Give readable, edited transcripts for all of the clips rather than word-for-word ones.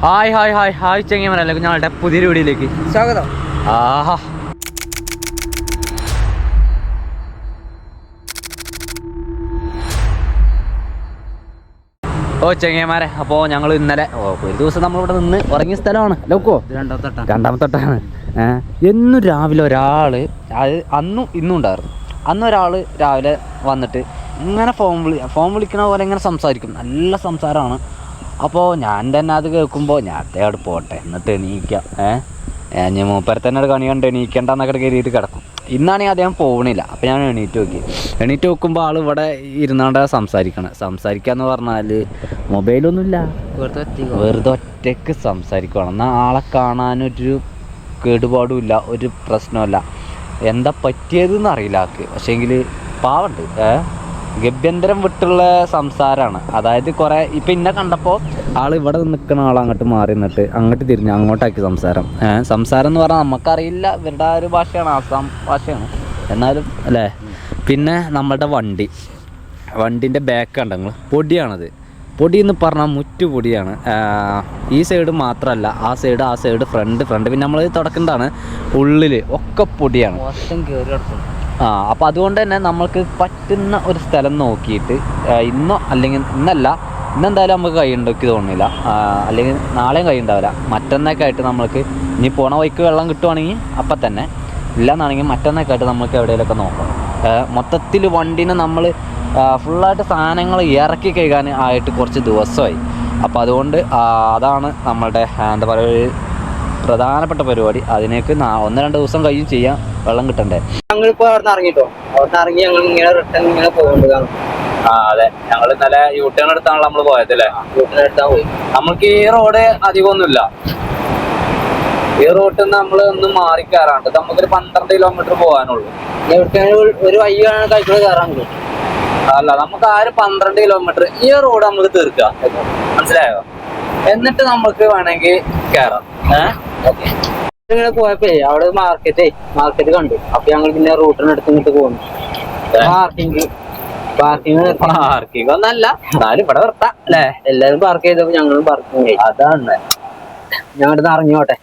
Hi hi hi hi ചെങ്ങന്മാരല്ലേ ഞങ്ങളുടെ പുതിയൊരു വീഡിയോയിലേക്ക് സ്വാഗതം. ആഹാ ഓ ചെങ്ങന്മാരെ, അപ്പോൾ ഞങ്ങൾ ഇന്നലെ ഒരു ദിവസം നമ്മളിവിടെ നിന്ന് ഉറങ്ങിയ സ്ഥലമാണ് ലോക്കോ രണ്ടാമത്തൊട്ടാണ്. എന്നും രാവിലെ ഒരാൾ, അത് അന്നും ഇന്നും ഉണ്ടായിരുന്നു. അന്നൊരാൾ രാവിലെ വന്നിട്ട് ഇങ്ങനെ ഫോൺ വിളിക്കണ പോലെ ഇങ്ങനെ സംസാരിക്കും. നല്ല സംസാരമാണ്. അപ്പോൾ ഞാൻ തന്നെ അത് കേൾക്കുമ്പോൾ ഞാൻ അവിടെ പോട്ടെ എന്നിട്ട് എണീക്കാം, ഞാൻ മൂപ്പരെ തന്നെ കണി കണ്ട് എണീക്കേണ്ടെന്നൊക്കെ കയറിയിട്ട് കിടക്കും. ഇന്നാണെങ്കിൽ അദ്ദേഹം പോകണില്ല. അപ്പോൾ ഞാൻ എണീറ്റ് നോക്കുമ്പോൾ ആൾ ഇവിടെ ഇരുന്നാണ്ട് സംസാരിക്കാന്ന് പറഞ്ഞാൽ മൊബൈലൊന്നുമില്ല, വെറുതെ ഒറ്റയ്ക്ക് സംസാരിക്കണം. എന്നാൽ ആളെ കാണാനൊരു കേടുപാടുമില്ല, ഒരു പ്രശ്നമല്ല. എന്താ പറ്റിയതെന്ന് അറിയില്ല ആൾക്ക്. പക്ഷേങ്കിൽ പാവമുണ്ട്, ഗഭ്യന്തരം വിട്ടുള്ള സംസാരമാണ്. അതായത് കുറേ ഇപ്പം ഇന്നെ കണ്ടപ്പോൾ ആൾ ഇവിടെ നിൽക്കുന്ന ആൾ അങ്ങോട്ട് മാറി നിന്നിട്ട് അങ്ങോട്ട് തിരിഞ്ഞ് അങ്ങോട്ടാക്കി സംസാരം എന്ന് പറഞ്ഞാൽ നമുക്കറിയില്ല, ഇവരുടെ ആ ഒരു ഭാഷയാണ്, ആസാം ഭാഷയാണ് എന്നാലും അല്ലേ. പിന്നെ നമ്മളുടെ വണ്ടിൻ്റെ ബാക്ക് കണ്ടെങ്കിൽ പൊടിയാണത്. പൊടി എന്ന് പറഞ്ഞാൽ മുറ്റുപൊടിയാണ്. ഈ സൈഡ് മാത്രമല്ല, ആ സൈഡ് ഫ്രണ്ട് പിന്നെ നമ്മൾ തുടക്കേണ്ടതാണ്, ഉള്ളിൽ ഒക്കെ പൊടിയാണ്. അപ്പോൾ അതുകൊണ്ട് തന്നെ നമ്മൾക്ക് പറ്റുന്ന ഒരു സ്ഥലം നോക്കിയിട്ട് ഇന്നെന്തായാലും നമുക്ക് കൈ ഉണ്ടാക്കി തോന്നുന്നില്ല, അല്ലെങ്കിൽ നാളെയും കൈ ഉണ്ടാവില്ല. മറ്റന്നൊക്കെ ആയിട്ട് നമ്മൾക്ക് ഇനി പോണ വഴിക്ക് വെള്ളം കിട്ടുവാണെങ്കിൽ അപ്പം തന്നെ, ഇല്ലയെന്നാണെങ്കിൽ മറ്റന്നൊക്കെ ആയിട്ട് നമുക്ക് എവിടെയെങ്കിലുമൊക്കെ നോക്കണം. മൊത്തത്തിൽ വണ്ടീനെ നമ്മൾ ഫുള്ളായിട്ട് സാധനങ്ങൾ ഇറക്കി കഴുകാൻ ആയിട്ട് കുറച്ച് ദിവസമായി. അപ്പോൾ അതുകൊണ്ട് അതാണ് നമ്മളുടെ എന്താ പറയുക ഒരു പ്രധാനപ്പെട്ട പരിപാടി. അതിനേക്ക് 1-2 ദിവസം കഴിയും ചെയ്യാൻ വെള്ളം കിട്ടണ്ടേ. ഞങ്ങളിപ്പോൾ അവിടെ ഇറങ്ങിട്ടോ, അവിടെ ഇറങ്ങി ഞങ്ങൾ ഇങ്ങനെ റിട്ടേൺ ഇങ്ങനെ പോകുന്നതാണ്. അതെ, ഞങ്ങൾ ഇന്നലെ യൂട്ടേൺ എടുത്താണല്ലോ നമ്മൾ പോയത് അല്ലേ. യൂട്ടേൺ എടുത്താൽ പോയി. നമ്മൾക്ക് ഈ റോഡ് അധികമൊന്നുമില്ല, ഈ റോട്ടിൽ നിന്ന് നമ്മൾ ഒന്ന് മാറി കയറാണ്ട് നമുക്കൊരു 12 കിലോമീറ്റർ പോകാനുള്ളൂ. ഒരു വഴിയാണ് കഴിക്കുന്നത് കയറാനുള്ളൂ. അല്ല, നമുക്ക് ആ ഒരു 12 കിലോമീറ്റർ ഈ റോഡ് നമുക്ക് തീർക്കുക, മനസ്സിലായോ? എന്നിട്ട് നമുക്ക് വേണമെങ്കിൽ കയറാം. ഇങ്ങനെ പോയപ്പോ അവിടെ മാർക്കറ്റ് കണ്ടു. അപ്പൊ ഞങ്ങൾ പിന്നെ റൂട്ടിന് എടുത്ത് ഇങ്ങോട്ട് പോകുന്നു. പാർക്കിംഗ് ഒന്നല്ല, എന്നാലും ഇവിടെ നിർത്താം അല്ലേ. എല്ലാരും പാർക്ക് ചെയ്തപ്പോ ഞങ്ങളും പാർക്കിംഗ് ചെയ്യും. അതാണ് ഞങ്ങളുടെ ഇറങ്ങിയോട്ടെ.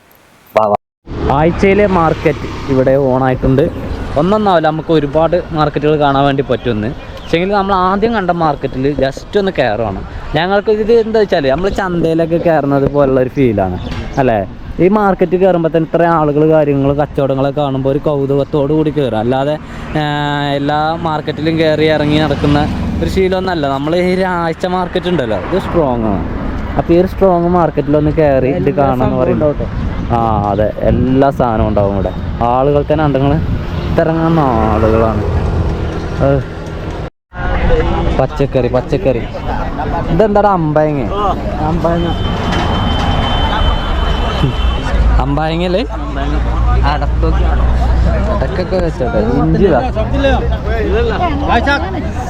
ആഴ്ചയിലെ മാർക്കറ്റ് ഇവിടെ ഓണായിട്ടുണ്ട്. ഒന്നൊന്നാവില്ല, നമുക്ക് ഒരുപാട് മാർക്കറ്റുകൾ കാണാൻ വേണ്ടി പറ്റുമെന്ന്. പക്ഷേങ്കിൽ നമ്മൾ ആദ്യം കണ്ട മാർക്കറ്റിൽ ജസ്റ്റ് ഒന്ന് കയറുവാണ്. ഞങ്ങൾക്ക് ഇത് എന്താ വെച്ചാൽ നമ്മൾ ചന്തയിലൊക്കെ കയറുന്നത് പോലുള്ളൊരു ഫീലാണ് അല്ലേ. ഈ മാർക്കറ്റ് കയറുമ്പോൾ തന്നെ ഇത്രയും ആളുകൾ കാര്യങ്ങൾ കച്ചവടങ്ങളൊക്കെ കാണുമ്പോൾ ഒരു കൗതുകത്തോടു കൂടി കയറുക, അല്ലാതെ എല്ലാ മാർക്കറ്റിലും കയറി ഇറങ്ങി നടക്കുന്ന ഒരു ശീലമൊന്നുമല്ല. നമ്മൾ ഈ ആഴ്ച മാർക്കറ്റ് ഉണ്ടല്ലോ, ഇത് സ്ട്രോങ് ആണ്. അപ്പോൾ ഈ ഒരു സ്ട്രോങ് മാർക്കറ്റിലൊന്ന് കയറി ഇത് കാണാമെന്ന് പറയുന്നത് അതെ, എല്ലാ സാധനവും ഉണ്ടാവും ഇവിടെ. ആളുകൾ തന്നെ ഉണ്ടെങ്കിൽ ഇറങ്ങുന്ന ആളുകളാണ്. പച്ചക്കറി ഇതെന്താടാ അമ്പായങ്ങല്ലേ അടക്കൊക്കെ വെച്ചോട്ടെ. ഇഞ്ചിതാ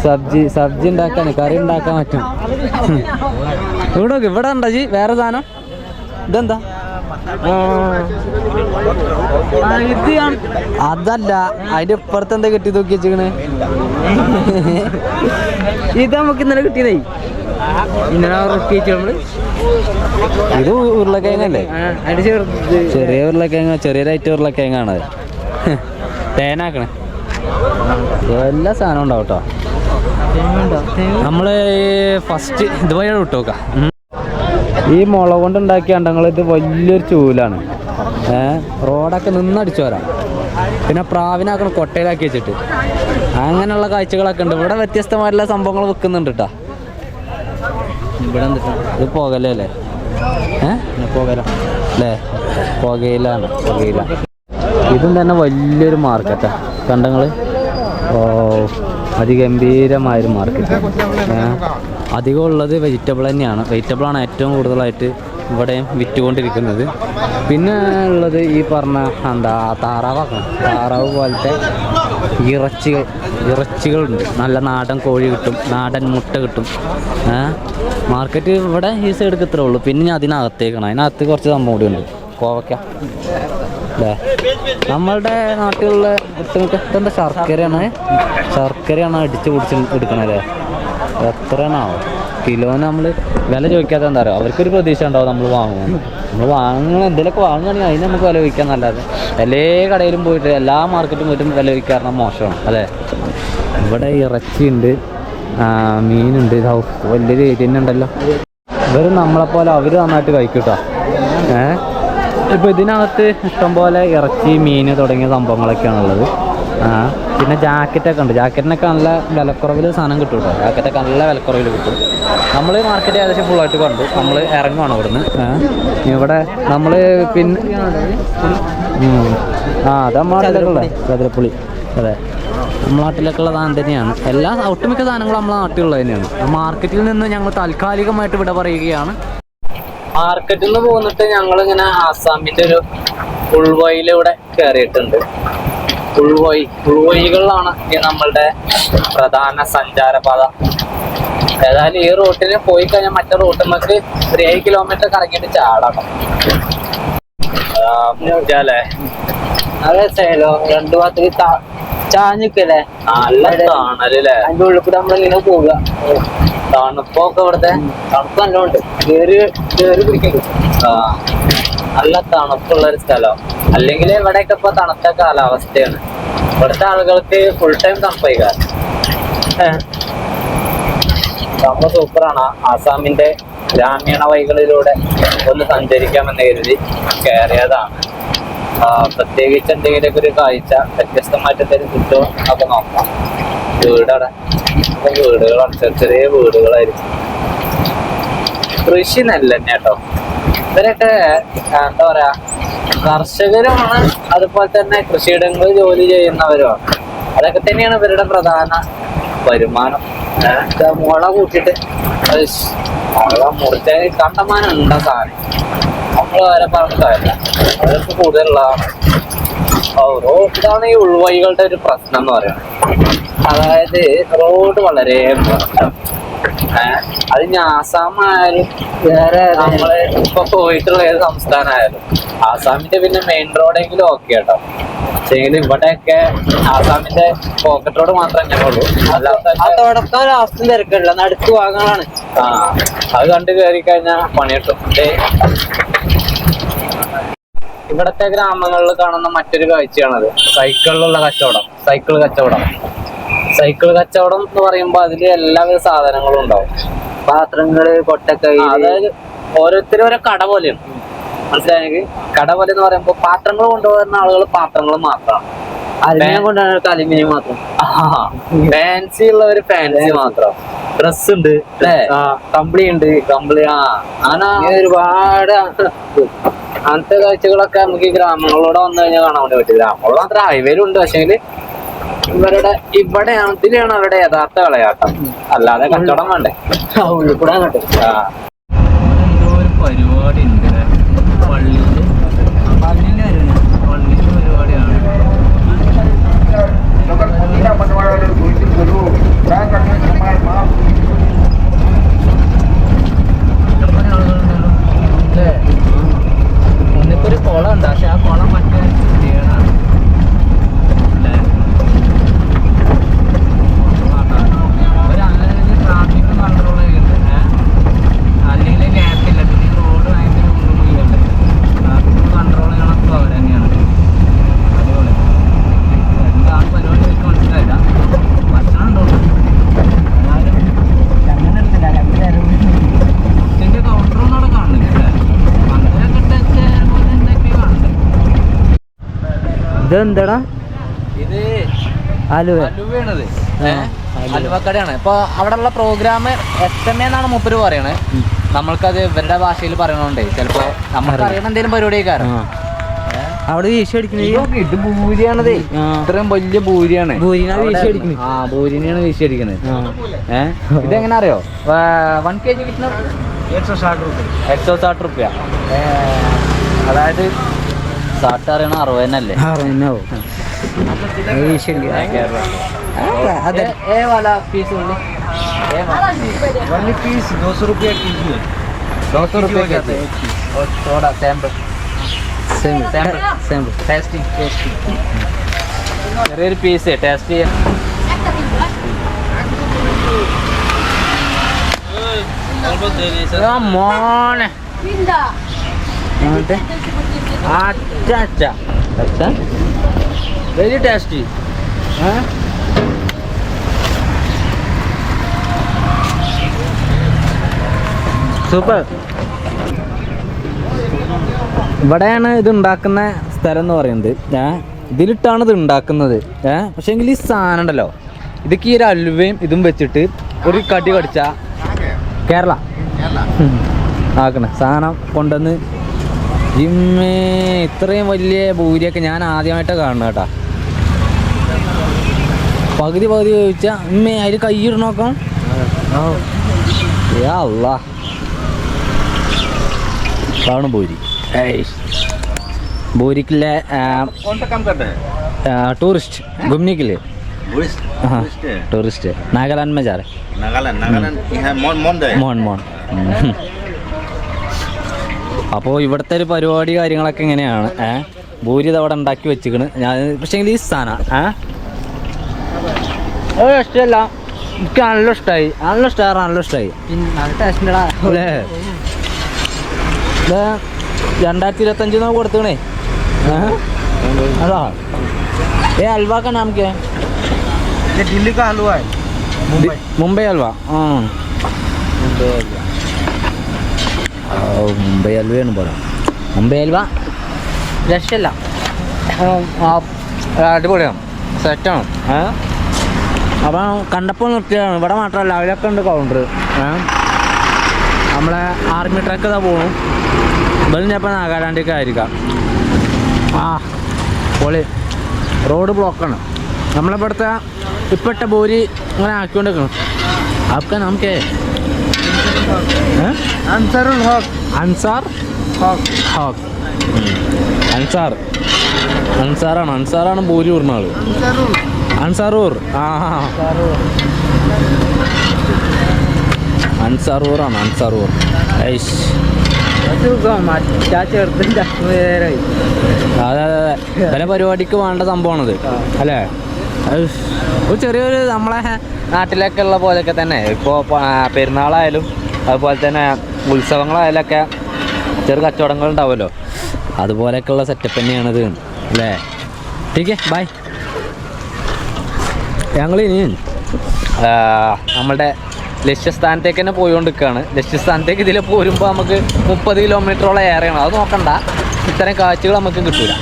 സബ്ജി ഉണ്ടാക്കാൻ, കറി ഉണ്ടാക്കാൻ പറ്റും. ഇവിടെ ഉണ്ടോ ജി വേറെ സാധനം? ഇതെന്താ? അതല്ല, അതിന്റെ ഇപ്പുറത്ത് എന്താ കെട്ടി നോക്കി വെച്ചിക്കണ്? ഇത് നമുക്ക് ഇന്നലെ കിട്ടിയതേ, ഇന്നലെ റൊട്ടി നമ്മള്. ഇത് ഉരുളക്കിഴങ്ങല്ലേ, ചെറിയ ഉരുളക്കിഴങ്ങ, ചെറിയൊരൈറ്റം ഉരുളക്കിഴങ്ങാണത്. തേനാക്കണേ, എല്ലാ സാധനവും ഉണ്ടാവും കേട്ടോ. നമ്മള് ഫസ്റ്റ് ഇതുവഴിയാണ് വിട്ടോക്കാം. ഈ മുള കൊണ്ട് ഉണ്ടാക്കിയ ഇത് വലിയൊരു ചൂലാണ്. റോഡൊക്കെ നിന്നടിച്ചു വരാം. പിന്നെ പ്രാവിനാക്കണം കൊട്ടയിലാക്കി വെച്ചിട്ട്, അങ്ങനെയുള്ള കാഴ്ചകളൊക്കെ ഉണ്ട്. ഇവിടെ വ്യത്യസ്തമായിട്ടുള്ള സംഭവങ്ങൾ വെക്കുന്നുണ്ട് കേട്ടോ. ഇത് പുകയില അല്ലേ? പുകയില അല്ലേ? പുകയില. ഇതും തന്നെ വലിയൊരു മാർക്കറ്റാണ് കണ്ടങ്ങള്. അതിഗംഭീരമായൊരു മാർക്കറ്റ്. അധികം ഉള്ളത് വെജിറ്റബിൾ തന്നെയാണ്. വെജിറ്റബിളാണ് ഏറ്റവും കൂടുതലായിട്ട് ഇവിടെയും വിറ്റുകൊണ്ടിരിക്കുന്നത്. പിന്നെ ഉള്ളത് ഈ പറഞ്ഞ താറാവ് പോലത്തെ ഇറച്ചികളുണ്ട്. നല്ല നാടൻ കോഴി കിട്ടും, നാടൻ മുട്ട കിട്ടും. മാർക്കറ്റ് ഇവിടെ ഈ സൈഡിൽ ഇത്രേ ഉള്ളൂ. പിന്നെ അതിനകത്തേക്കാണ്, അതിനകത്ത് കുറച്ച് സംഭവം കൂടി ഉണ്ട്. കോവയ്ക്ക അല്ലേ, നമ്മളുടെ നാട്ടിലുള്ള ഇതെന്താ ശർക്കരയാണ് അടിച്ച് പിടിച്ച് എടുക്കണല്ലേ. എത്രയാണാവോ കിലോന് നമ്മൾ വില ചോദിക്കാത്ത എന്താ പറയുക, അവർക്കൊരു പ്രതീക്ഷ ഉണ്ടാവും നമ്മൾ വാങ്ങും. നമ്മൾ വാങ്ങുന്ന എന്തെങ്കിലുമൊക്കെ വാങ്ങുകയാണെങ്കിൽ അതിന് നമുക്ക് വില ചോദിക്കാൻ നല്ലത്. എല്ലാ കടയിലും പോയിട്ട് എല്ലാ മാർക്കറ്റും പോയിട്ടും വില ചോദിക്കാറുണ്ട് മോശമാണ്. അതെ, ഇവിടെ ഇറച്ചിയുണ്ട്, മീനുണ്ട്, വലിയൊരു ഏരിയ ഉണ്ടല്ലോ. ഇവർ നമ്മളെപ്പോലെ അവർ നന്നായിട്ട് കഴിക്കും കേട്ടോ. ഇപ്പോൾ ഇതിനകത്ത് ഇഷ്ടംപോലെ ഇറച്ചി, മീൻ തുടങ്ങിയ സംഭവങ്ങളൊക്കെയാണുള്ളത്. പിന്നെ ജാക്കറ്റൊക്കെ ഉണ്ട്. ജാക്കറ്റിനൊക്കെ നല്ല വിലക്കുറവിൽ സാധനം കിട്ടും കേട്ടോ. ജാക്കറ്റൊക്കെ നല്ല വിലക്കുറവിൽ കിട്ടും. നമ്മൾ മാർക്കറ്റ് ഏകദേശം ഫുള്ളായിട്ട് കണ്ടു. നമ്മൾ ഇറങ്ങുവാണ് ഇവിടുന്ന്. ഇവിടെ നമ്മൾ പിന്നെ അത് നമ്മുടെ നാട്ടിലൊക്കെ ചതുരപ്പുളി. അതെ, നമ്മുടെ നാട്ടിലൊക്കെ ഉള്ള സാധനം തന്നെയാണ്. എല്ലാ ഒട്ടുമിക്ക സാധനങ്ങളും നമ്മുടെ നാട്ടിലുള്ളത് തന്നെയാണ്. മാർക്കറ്റിൽ നിന്ന് ഞങ്ങൾ താൽക്കാലികമായിട്ട് ഇവിടെ പറയുകയാണ്. മാർക്കറ്റിൽ നിന്ന് പോന്നിട്ട് ഞങ്ങളിങ്ങനെ ആസാമിൻ്റെ ഒരു ഉൾവഴിയിലൂടെ കയറിയിട്ടുണ്ട്. ഉൾവഴികളിലാണ് നമ്മളുടെ പ്രധാന സഞ്ചാരപാത. ഏതായാലും ഈ റൂട്ടിൽ പോയി കഴിഞ്ഞാൽ മറ്റേ റൂട്ടിൽ നമുക്ക് 7 കിലോമീറ്റർ കറങ്ങിയിട്ട് ചാടാം. അതെ, സേലോ 2 ഭാഗത്തേക്ക് ചാഞ്ഞിക്കല്ലേ, നല്ല തണലല്ലേ. അതിന്റെ ഉള്ളിൽ കൂടെ നമ്മളിങ്ങനെ പോവുക. തണുപ്പൊക്കെ ഇവിടുത്തെ തണുപ്പ് നല്ലോണ്ട്, കേറി പിടിക്കുന്നുണ്ട്. നല്ല തണുപ്പുള്ള ഒരു സ്ഥലം. അല്ലെങ്കിൽ ഇവിടെയൊക്കെ ഇപ്പൊ തണുത്ത കാലാവസ്ഥയാണ്. ഇവിടുത്തെ ആളുകൾക്ക് ഫുൾ ടൈം തണുപ്പായി. സംഭവം സൂപ്പറാണ്. ആസാമിന്റെ ഗ്രാമീണ വഴികളിലൂടെ ഒന്ന് സഞ്ചരിക്കാമെന്ന് കരുതി കയറിയതാണ്. പ്രത്യേകിച്ച് എന്തെങ്കിലുമൊക്കെ ഒരു കാഴ്ച വ്യത്യസ്തമായിട്ട് എന്തെങ്കിലും കിട്ടുമോ ഒക്കെ നോക്കാം. വീടാണ്, വീടുകളാണ്, ചെറിയ വീടുകളായിരിക്കും. കൃഷി നെല്ല് തന്നെ കേട്ടോ. ഇവരൊക്കെ എന്താ പറയാ, കർഷകരുമാണ്, അതുപോലെ തന്നെ കൃഷിയിടങ്ങളിൽ ജോലി ചെയ്യുന്നവരുമാണ്. അതൊക്കെ തന്നെയാണ് ഇവരുടെ പ്രധാന വരുമാനം. മുള കൂട്ടിയിട്ട് മുള മുറിച്ച കണ്ടമാനം ഉണ്ടാ സാധനം. നമ്മൾ വരെ പറഞ്ഞ കാര്യമില്ല, അവർക്ക് കൂടുതലുള്ളതാണ്. ഇതാണ് ഈ ഉൾവഴികളുടെ ഒരു പ്രശ്നം എന്ന് പറയുന്നത്. അതായത് റോഡ് വളരെ മോശം. അത് ഇനി ആസാമായാലും വേറെ നമ്മള് ഇപ്പൊ പോയിട്ടുള്ള ഏത് സംസ്ഥാനമായാലും, ആസാമിന്റെ പിന്നെ മെയിൻ റോഡെങ്കിലും ഓക്കെ കേട്ടോ. പക്ഷേങ്കിൽ ഇവിടെയൊക്കെ ആസാമിന്റെ പോക്കറ്റ് റോഡ് മാത്രമേ അങ്ങനെ ഉള്ളൂ. അല്ലാത്ത ലാസ്റ്റ് തിരക്കില്ല, നടുക്ക് ഭാഗങ്ങളാണ്. അത് കണ്ടു കയറി കഴിഞ്ഞാൽ പണി കിട്ടും. ഇവിടത്തെ ഗ്രാമങ്ങളിൽ കാണുന്ന മറ്റൊരു കാഴ്ചയാണത് സൈക്കിളിലുള്ള കച്ചവടം. സൈക്കിൾ കച്ചവടം എന്ന് പറയുമ്പോൾ അതിൽ എല്ലാവിധ സാധനങ്ങളും ഉണ്ടാവും. പാത്രങ്ങള്, കൊട്ടക്കൈ, അതായത് ഓരോരുത്തരും ഓരോ കട പോലെയാണ്. മനസ്സിലായെങ്കിൽ കട പോലെ എന്ന് പറയുമ്പോൾ പാത്രങ്ങൾ കൊണ്ടുപോകുന്ന ആളുകൾ പാത്രങ്ങൾ മാത്രമാണ്. അലുമിനിയം കൊണ്ടുപോകുന്ന അലുമിനിയം മാത്രം. ഫാൻസി ഉള്ളവര് ഫാൻസി മാത്രം. ഡ്രസ് ഉണ്ട് അല്ലേ, കമ്പിളി ഉണ്ട്, കമ്പിളി. അങ്ങനെ ഒരുപാട് അങ്ങനത്തെ കാഴ്ചകളൊക്കെ നമുക്ക് ഈ ഗ്രാമങ്ങളിലൂടെ വന്നു കഴിഞ്ഞാൽ കാണാൻ വേണ്ടി പറ്റും. ഗ്രാമങ്ങളിൽ മാത്രം ഹൈവേയിലുണ്ട്. പക്ഷേങ്കിൽ ഇതിലാണ് അവരുടെ യഥാർത്ഥ വിളയാട്ടം. അല്ലാതെ കച്ചവടം വേണ്ടേ, ഉള്ളിൽ കൂടെ അങ്ങോട്ട്. എന്തോ ഒരു പരിപാടി ഉണ്ട് പള്ളിയില്. പള്ളിയിലെ പരിപാടിയാണ്. ഒന്നിപ്പോ ഒരു കുളം ഉണ്ട്, പക്ഷെ ആ കുളം മറ്റേ ചെയ്യണാണ്. ട്രാഫിക് കൺട്രോൾ ചെയ്യുന്നുണ്ട്. അല്ലെങ്കിൽ ഗ്യാപ്പില്ല. പിന്നെ റോഡ് ഭയങ്കര ഉള്ളുണ്ട്. ട്രാഫിക് കൺട്രോൾ ചെയ്യണപ്പോൾ അവർ തന്നെയാണ്. അടിപൊളി. എന്താണ് പരിപാടി എനിക്ക് മനസ്സിലായില്ല. ഭക്ഷണം ഉണ്ടോ ഇതിന്റെ കൗണ്ടറൊന്നും അവിടെ കാണുന്നില്ല. മന്ദിരൊക്കെ പോലെ എന്തൊക്കെ കാണുന്നുണ്ട്. ഇതെന്താടാ ഇത്? അലുവയാണത്. അലുവക്കടയാണ്. ഇപ്പൊ അവിടെ ഉള്ള പ്രോഗ്രാം SMA എന്നാണ് മൂപ്പര് പറയണത്. നമ്മൾക്കത് ഇവരുടെ ഭാഷയിൽ പറയണോണ്ടേ ചിലപ്പോ നമ്മൾക്ക് അറിയണ എന്തെങ്കിലും പരിപാടിക്കാരൻ അവിടെ വീശി അടിക്കുന്നത്. ഇത് ഭൂരിയാണതേ, ഇത്രയും വലിയ ഭൂരിയാണ്. ഭൂരിനെയാണ് വീശി അടിക്കുന്നത്. ഇതെങ്ങനെ അറിയോ? 1 kg കിട്ടുന്ന 160 റുപ്യ. അതായത് സാട്ട് അറിയണ 60 തന്നെ അല്ലേ? 60 ए वाला पीस ओनली पीस 200 रुपया केजी है. 200 रुपये जाता है और थोड़ा सैंपल टेस्टिंग ചെറിയൊരു പീസ് ടേസ്റ്റ് ചെയ്യാൻ. മോനെ വെരി ടേസ്റ്റി. സൂപ്പർ. ഇവിടെയാണ് ഇത് ഉണ്ടാക്കുന്ന സ്ഥലം എന്ന് പറയുന്നത്. ഇതിലിട്ടാണ് ഇത് ഉണ്ടാക്കുന്നത്. പക്ഷേ എങ്കിൽ ഈ സാധനം ഉണ്ടല്ലോ, ഇതൊക്കെ ഈ ഒരു അലുവയും ഇതും വെച്ചിട്ട് ഒരു കടി കടിച്ച കേരള ആക്കണേ സാധനം കൊണ്ടുവന്ന് ഇമ്മേ ഇത്രയും വലിയ ഭൂരിയൊക്കെ ഞാൻ ആദ്യമായിട്ടാണ് കാണുന്നത് കേട്ടാ. പകുതി ചോദിച്ചാൽ ഇമ്മേ അതിൽ കൈയിട നോക്കാം. അല്ലാ കാണും ഭൂരി. भूरी कौन सा काम करते हैं? टूरिस्ट घूमने के लिए. हाँ टूरिस्ट है. नागालैंड में जा रहे. नागालैंड यहाँ മോൺ. അപ്പോൾ ഇവിടുത്തെ ഒരു പരിപാടി കാര്യങ്ങളൊക്കെ ഇങ്ങനെയാണ്. ഭൂരി ഇത് അവിടെ ഉണ്ടാക്കി വെച്ചിക്കണ്. ഞാൻ പക്ഷേ ഈ സാധനം ഇഷ്ടമല്ല, എനിക്ക് നല്ല ഇഷ്ടമായി. നല്ല ഇഷ്ടമായി. അല്ലേ 2025 കൊടുത്തേ. अला ये हलवा का नाम क्या है? ये दिल्ली का हलवा है. मुंबई हलवा. मुंबई हलवे बोला. मुंबई हलवा രക്ഷയില്ല, അടിപൊളിയാണ്, സെറ്റാണ്. അപ്പം കണ്ടപ്പോൾ നിർത്തിയതാണ്. ഇവിടെ മാത്രമല്ല അവരൊക്കെ ഉണ്ട് കൗണ്ടർ. നമ്മളെ ആർമി ട്രക്ക് ഇതാ പോകണം. ഇവിടെ ചിലപ്പോൾ നാഗാലാൻഡൊക്കെ ആയിരിക്കാം. പൊളി. റോഡ് ബ്ലോക്കാണ്. നമ്മളിവിടുത്തെ ഇപ്പോഴത്തെ ഭൂരി ഇങ്ങനെ ആക്കിക്കൊണ്ടിരിക്കണം. आपका नाम क्या है? अंसारुल हक. അൻസാർ ഹക്ക്. അൻസാറാണ് ഭൂരി ഊർന്ന ആള്. അൻസാറൂർ. അൻസാറൂർ. അതെ പല പരിപാടിക്ക് വേണ്ട സംഭവമാണത് അല്ലേ. ഒരു ചെറിയൊരു നമ്മളെ നാട്ടിലൊക്കെ ഉള്ള പോലെയൊക്കെ തന്നെ ഇപ്പോൾ പെരുന്നാളായാലും അതുപോലെ തന്നെ ഉത്സവങ്ങളായാലൊക്കെ ചെറു കച്ചവടങ്ങൾ ഉണ്ടാവുമല്ലോ, അതുപോലെയൊക്കെയുള്ള സെറ്റപ്പ് തന്നെയാണിത് അല്ലേ. ടീക്കേ ബൈ. ഞങ്ങളിനി നമ്മളുടെ ലക്ഷ്യസ്ഥാനത്തേക്ക് തന്നെ പോയിക്കൊണ്ടിരിക്കുകയാണ്. ലക്ഷ്യസ്ഥാനത്തേക്ക് ഇതിൽ പോരുമ്പോൾ നമുക്ക് 30 കിലോമീറ്ററോളം ഏറെയാണ്. അത് നോക്കണ്ട, ഇത്തരം കാഴ്ചകൾ നമുക്ക് കിട്ടില്ല.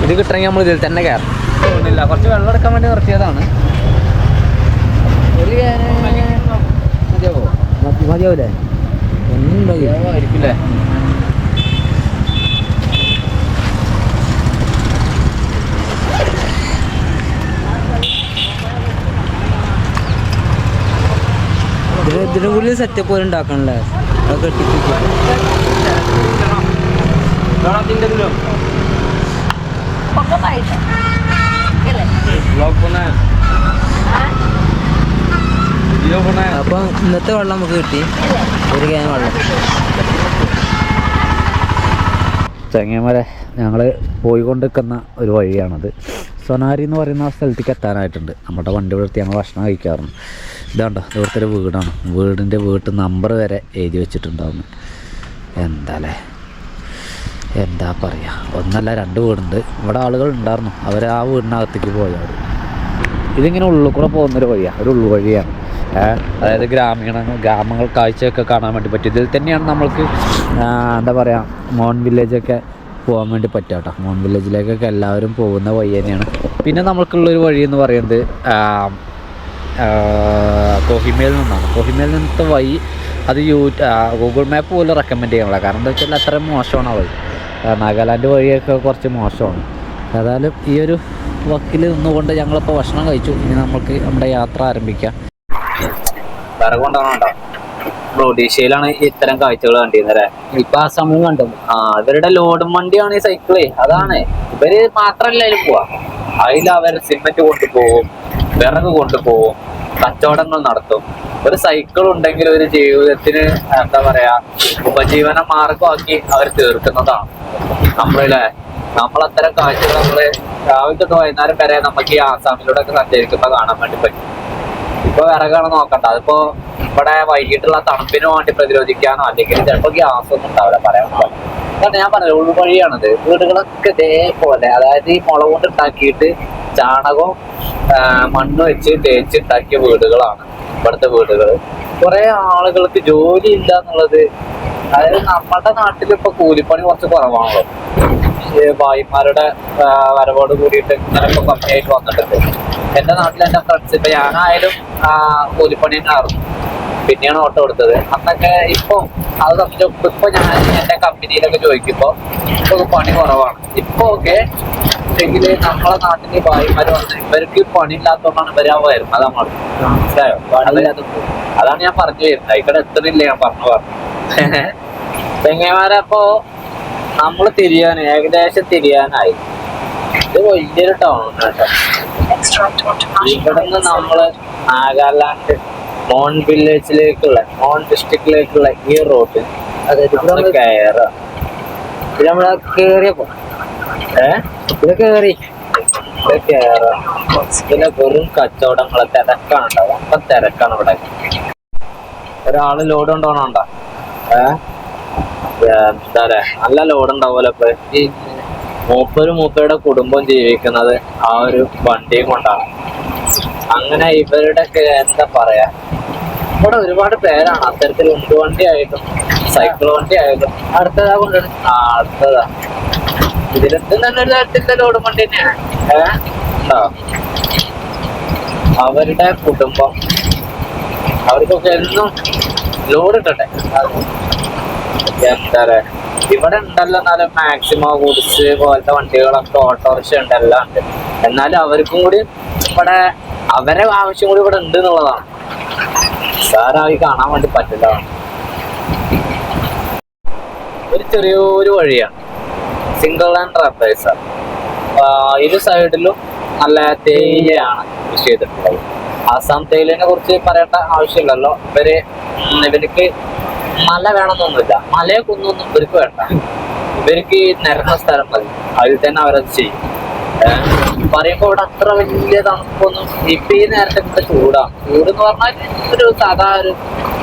ഇത് കിട്ടണമെങ്കിൽ നമ്മൾ ഇതിൽ തന്നെ കയറണം. തോന്നില്ല, കുറച്ച് വെള്ളം എടുക്കാൻ വേണ്ടി നിർത്തിയതാണ്. മതിയാവൂലേ? ഒന്നും ആയിരിക്കില്ലേ. ഇതിന് കൂടുതൽ സെറ്റപ്പ് പോലെ ഉണ്ടാക്കണല്ലേ. അതൊക്കെ അപ്പം ഇന്നത്തെ വെള്ളം നമുക്ക് കിട്ടി, ഒരു ക്യാൻ വെള്ളം. ചങ്ങന്മാരെ ഞങ്ങൾ പോയിക്കൊണ്ടിരിക്കുന്ന ഒരു വഴിയാണത്. സൊനാരി എന്ന് പറയുന്ന സ്ഥലത്തേക്ക് എത്താനായിട്ടുണ്ട്. നമ്മുടെ വണ്ടി നിർത്തി ഞങ്ങൾ ഭക്ഷണം കഴിക്കാറുണ്ട്. ഇതാണ്ടോ ഇവിടുത്തെ ഒരു വീടാണ്. വീട്ട് നമ്പർ വരെ എഴുതി വെച്ചിട്ടുണ്ടാവുന്നു. എന്താ പറയുക, ഒന്നല്ല 2 വീടുണ്ട്. ഇവിടെ ആളുകൾ ഉണ്ടായിരുന്നു, അവർ ആ വീടിനകത്തേക്ക് പോയാണ്. ഇതിങ്ങനെ ഉള്ളിൽ കൂടെ പോകുന്നൊരു വഴിയാണ്, ഒരു ഉൾവഴിയാണ്. അതായത് ഗ്രാമങ്ങൾ കാഴ്ചയൊക്കെ കാണാൻ വേണ്ടി പറ്റും. ഇതിൽ തന്നെയാണ് നമ്മൾക്ക് എന്താ പറയുക മോൺ വില്ലേജൊക്കെ പോകാൻ വേണ്ടി പറ്റുക കേട്ടോ. മോൺ വില്ലേജിലേക്കൊക്കെ എല്ലാവരും പോകുന്ന വഴി തന്നെയാണ്. പിന്നെ നമുക്കുള്ളൊരു വഴി എന്ന് പറയുന്നത് കോഹിമയിൽ നിന്നാണ്. കോഹിമയിൽ നിന്നത്തെ വഴി അത് ഗൂഗിൾ മാപ്പ് പോലും റെക്കമെൻഡ് ചെയ്യാനുള്ള, കാരണം എന്താ വെച്ചാൽ അത്രയും മോശമാണ് ആ വഴി. നാഗാലാൻഡ് വഴിയൊക്കെ കുറച്ച് മോശമാണ്. ഏതായാലും ഈ ഒരു വക്കിൽ നിന്നുകൊണ്ട് ഞങ്ങളിപ്പോൾ ഭക്ഷണം കഴിച്ചു. ഇനി നമുക്ക് നമ്മുടെ യാത്ര ആരംഭിക്കാം. വേറെ കൊണ്ടാണോ ഒഡീഷയിലാണ് ഇത്തരം കാഴ്ചകൾ കണ്ടിരുന്നത്. ഇപ്പൊ ആ സമയം കണ്ടു. ഇവരുടെ ലോഡും വണ്ടിയാണ് ഈ സൈക്കിളേ. അതാണ് ഇവര് മാത്രല്ല അതിൽ പോവാ. അതിൽ അവർ സിമെന്റ് കൊണ്ടുപോകും, വിറക് കൊണ്ടുപോകും, കച്ചവടങ്ങൾ നടത്തും. ഒരു സൈക്കിൾ ഉണ്ടെങ്കിൽ ഒരു ജീവിതത്തിന് എന്താ പറയാ ഉപജീവന മാർഗമാക്കി അവർ തീർക്കുന്നതാണ്. നമ്മളത്തരം കാഴ്ചകൾ നമ്മള് രാവിലെ തൊട്ട് വൈകുന്നേരം വരെ നമുക്ക് ഈ ആസാമിലൂടെ ഒക്കെ സഞ്ചരിക്കുമ്പോൾ കാണാൻ വേണ്ടി പറ്റും. ഇപ്പൊ വിറകാണ് നോക്കണ്ട. അതിപ്പോ ഇവിടെ വൈകിട്ടുള്ള തണുപ്പിന് വേണ്ടി പ്രതിരോധിക്കാനോ അല്ലെങ്കിൽ ചിലപ്പോ ഗ്യാസ് ഒന്നും ഉണ്ടാവില്ല, പറയാൻ പറ്റില്ല. കാരണം ഞാൻ പറഞ്ഞത് ഉൾവഴിയാണത്. വീടുകളൊക്കെ ഇതേപോലെ, അതായത് ഈ മുള കൊണ്ട് ഉണ്ടാക്കിയിട്ട് ചാണകവും മണ്ണ് വെച്ച് തേച്ചുണ്ടാക്കിയ വീടുകളാണ് ഇവിടുത്തെ വീടുകൾ. കുറെ ആളുകൾക്ക് ജോലി ഇല്ല എന്നുള്ളത്, അതായത് നമ്മുടെ നാട്ടിൽ ഇപ്പൊ കൂലിപ്പണി കുറച്ച് കുറവാണല്ലോ. ഭായിമാരുടെ വരവോട് കൂടിയിട്ട് ഇങ്ങനൊക്കെ കമ്മിയായിട്ട് വന്നിട്ടുണ്ട്. എന്റെ നാട്ടിൽ എന്റെ ഫ്രണ്ട്സ്, ഇപ്പൊ ഞാനായാലും കൂലിപ്പണി ആയിരുന്നു, പിന്നെയാണ് ഓട്ടോ എടുത്തത്. അന്നൊക്കെ ഇപ്പൊ അത് സംബന്ധിച്ച് ഇപ്പൊ ഞാൻ എന്റെ കമ്പനിയിലൊക്കെ ചോദിക്കുമ്പോ ഇപ്പൊ പണി കുറവാണ്. ഇപ്പൊ ഒക്കെ എങ്കില് നമ്മളെ നാട്ടില് ഭായിമാര് വന്ന് ഇവർക്ക് പണി ഇല്ലാത്തതുകൊണ്ടാണ് ഇവര് വരുന്നത്. നമ്മൾ മനസ്സിലായോ? അതാണ് ഞാൻ പറഞ്ഞു വരുന്നത്. ഇവിടെ എത്തണില്ല, ഞാൻ പറഞ്ഞു തെങ്ങന്മാരപ്പോ നമ്മള് ഏകദേശം തിരിയാനായി. ഇത് വലിയൊരു ടൗൺ കേട്ടോ. ഇവിടുന്ന് നമ്മള് നാഗാലാൻഡ് മോൺ വില്ലേജിലേക്കുള്ള, മോൺ ഡിസ്ട്രിക്റ്റിലേക്കുള്ള ഈ റോഡ് കയറാം. ഇത് നമ്മള് കേറിയപ്പോ ഇത് കേറി കയറാം. പിന്നെ വെറും കച്ചവടങ്ങളെ തിരക്കാണ് ഉണ്ടാവും. അപ്പൊ തിരക്കാണ് ഇവിടെ. ഒരാള് ലോഡ് കൊണ്ടോണോണ്ടോ? എന്താ നല്ല ലോഡ് ഉണ്ടാവുമല്ലോ. ഇപ്പൊ മൂപ്പരുടെ കുടുംബം ജീവിക്കുന്നത് ആ ഒരു വണ്ടിയും കൊണ്ടാണ്. അങ്ങനെ ഇവരുടെ എന്താ പറയാ, ഇവിടെ ഒരുപാട് പേരാണ് അത്തരത്തിൽ ഉന്തുവണ്ടി ആയിട്ടും സൈക്കിൾ വണ്ടി ആയിട്ടും. അടുത്തതാ കൊണ്ടുവരും. അടുത്തതാ ഇതിലെത്തും തന്നെ ഒരു തരത്തിലുള്ള ലോഡ് വണ്ടി തന്നെയാണ്. അവരുടെ കുടുംബം അവർക്കൊക്കെ എന്നും ലോഡ് ഇട്ടട്ടെ. എന്താ പറയാ, ഇവിടെ ഉണ്ടല്ലോ എന്നാലും മാക്സിമം ഗുഡ്സ് പോലത്തെ വണ്ടികളൊക്കെ ഓട്ടോറിക്ഷ ഉണ്ട്, എല്ലാം ഉണ്ട്. എന്നാലും അവർക്കും കൂടി ഇവിടെ അവരെ ആവശ്യം കൂടി ഇവിടെ ഉണ്ട് എന്നുള്ളതാണ്. സാറായി കാണാൻ വേണ്ടി പറ്റില്ല. ഒരു ചെറിയൊരു വഴിയാണ്, സിംഗിൾ ആൻഡ് റബ്ബേഴ്സ്. ഇരു സൈഡിലും നല്ല തേയിലയാണ് കൃഷി ചെയ്തിട്ടുള്ളത്. ആസാം തേയിലിനെ കുറിച്ച് പറയേണ്ട ആവശ്യമില്ലല്ലോ. ഇവർക്ക് മല വേണമെന്നൊന്നുമില്ല, മലയെ കുന്നൊന്നും ഇവർക്ക് വേണ്ട. ഇവർക്ക് നിരന്ന സ്ഥലം മതി, അതിൽ തന്നെ അവരത് ചെയ്യും. പറയുമ്പോ ഇവിടെ അത്ര വലിയ തണുപ്പൊന്നും ഇപ്പൊ ഈ നേരത്തെ ഇവിടെ ചൂടാണ്. ചൂട് എന്ന് പറഞ്ഞാൽ ഒരു സാധാ ഒരു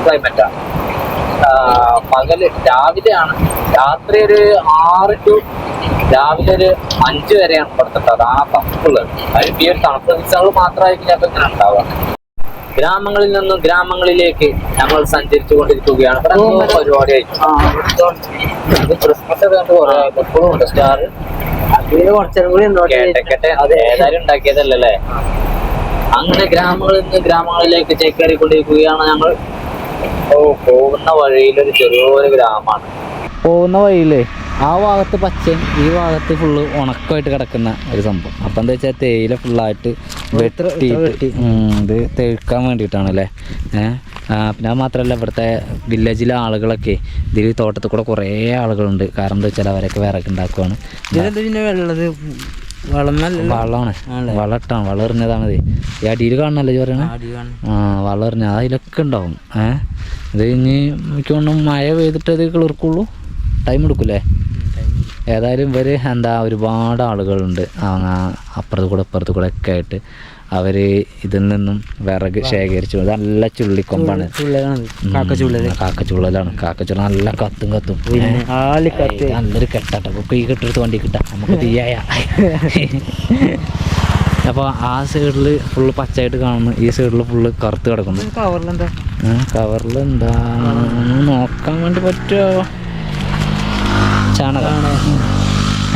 ക്ലൈമറ്റാണ്. പകല് രാവിലെയാണ്, രാത്രി ഒരു 6 to രാവിലെ ഒരു 5 വരെയാണ് ഇവിടുത്തെ ആ തണുപ്പുള്ളത്. അതിന് ഈ ഒരു തണുപ്പ് ദിവസങ്ങൾ മാത്രമായിരിക്കും ചിലപ്പോൾ ഇങ്ങനെ ഉണ്ടാവുക. ഗ്രാമങ്ങളിൽ നിന്നും ഗ്രാമങ്ങളിലേക്ക് ഞങ്ങൾ സഞ്ചരിച്ചു കൊണ്ടിരിക്കുകയാണ്. പരിപാടിയായി ക്രിസ്മസ് ഒക്കെ കണ്ട് കുറെ എപ്പോഴും ഉണ്ട് സ്റ്റാർ. കുറച്ചും കൂടി കേട്ടെ, അത് ഏതായാലും ഉണ്ടാക്കിയതല്ലേ. അങ്ങനെ ഗ്രാമങ്ങളിൽ നിന്ന് ഗ്രാമങ്ങളിലേക്ക് ചേക്കേറിക്കൊണ്ടിരിക്കുകയാണ് ഞങ്ങൾ. പോകുന്ന വഴിയിലൊരു ചെറിയൊരു ഗ്രാമമാണ്. പോകുന്ന വഴിയില് ആ ഭാഗത്ത് പച്ചയും ഈ ഭാഗത്ത് ഫുള്ള് ഉണക്കമായിട്ട് കിടക്കുന്ന ഒരു സംഭവം. അപ്പം എന്താ വെച്ചാൽ തേയില ഫുള്ളായിട്ട് വെട്ടിയിട്ട് ഇത് തെഴുക്കാൻ വേണ്ടിയിട്ടാണ് അല്ലേ. പിന്നെ അത് മാത്രമല്ല, ഇവിടുത്തെ വില്ലേജിലെ ആളുകളൊക്കെ ഇതിൽ തോട്ടത്തിൽ കൂടെ കുറേ ആളുകളുണ്ട്. കാരണം എന്താ വെച്ചാൽ അവരൊക്കെ വിറക് ഉണ്ടാക്കുവാണ്. വളമാണ്, വളട്ടാണ്, വളം എറിഞ്ഞതാണിത്. ഈ അടിയിൽ കാണണല്ലേ ചോറയാണ്. വളം എറിഞ്ഞ അതിലൊക്കെ ഉണ്ടാവും. ഇത് ഇനി എനിക്ക് തോന്നുന്നു മഴ പെയ്തിട്ട് അത് കിളിർക്കുള്ളൂ, ടൈം എടുക്കൂലേ. ഏതായാലും ഇവർ എന്താ ഒരുപാട് ആളുകളുണ്ട് അപ്പുറത്ത് കൂടെ ഇപ്പുറത്ത് കൂടെ ഒക്കെ ആയിട്ട്. അവർ ഇതിൽ നിന്നും വിറക് ശേഖരിച്ചു. നല്ല ചുള്ളിക്കൊമ്പാണ്, കാക്കച്ചുള്ളലാണ്. കാക്കച്ചുള്ള നല്ല കത്തും നല്ലൊരു കെട്ടാട്ടോ. ഈ കെട്ടെടുത്ത് വണ്ടി കിട്ടാം നമുക്ക് തീയായ. അപ്പോൾ ആ സൈഡിൽ ഫുള്ള് പച്ചയായിട്ട് കാണുന്നു, ഈ സൈഡിൽ ഫുള്ള് കറുത്ത് കിടക്കുന്നു. കവറിലെന്താ നോക്കാൻ വേണ്ടി പറ്റുമോ? ചാണകം.